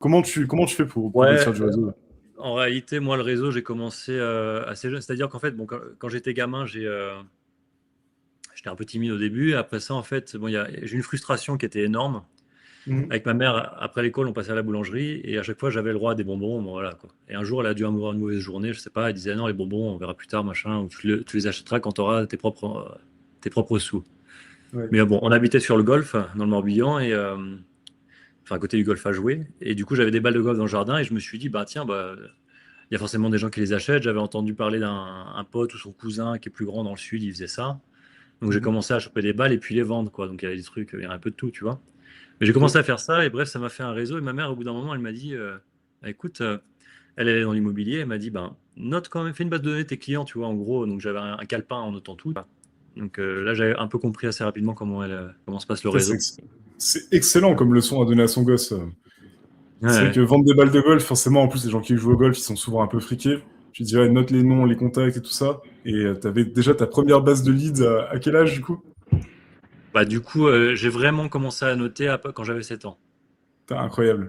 Comment tu fais pour bâtir Ouais, du réseau? en réalité, moi, le réseau, j'ai commencé assez jeune. C'est-à-dire qu'en fait, bon, quand j'étais gamin, j'étais un peu timide au début. Et après ça, en fait, bon, j'ai une frustration qui était énorme. Mhm. Avec ma mère, après l'école, on passait à la boulangerie et à chaque fois, j'avais le droit à des bonbons. Bon, voilà, quoi. Et un jour, elle a dû avoir une mauvaise journée, je sais pas. Elle disait non, les bonbons, on verra plus tard, machin. Ou tu les achèteras quand tu auras tes propres sous. Ouais. Mais bon, on habitait sur le golf, dans le Morbihan, enfin à côté du golf à jouer. Et du coup, j'avais des balles de golf dans le jardin et je me suis dit, bah tiens, bah, il y a forcément des gens qui les achètent. J'avais entendu parler d'un pote ou son cousin qui est plus grand dans le sud, il faisait ça. Donc j'ai Mhm. commencé à choper des balles et puis les vendre, quoi. Donc il y avait des trucs, il y a un peu de tout, tu vois. Mais j'ai commencé Ok. à faire ça et bref, ça m'a fait un réseau. Et ma mère, au bout d'un moment, elle m'a dit, bah, écoute, elle est dans l'immobilier, elle m'a dit, ben, note quand même, fais une base de données de tes clients, tu vois, en gros. Donc j'avais un calepin en notant tout. Donc là, j'avais un peu compris assez rapidement comment se passe le Ça, c'est réseau. ex- c'est excellent comme leçon à donner à son gosse. C'est vrai Ouais, que vendre des balles de golf, forcément, en plus, les gens qui jouent au golf, ils sont souvent un peu friqués. Tu dirais, note les noms, les contacts et tout ça. Et t'avais déjà ta première base de leads à quel âge, du coup? bah, du coup, j'ai vraiment commencé à noter quand j'avais 7 ans. Putain, incroyable.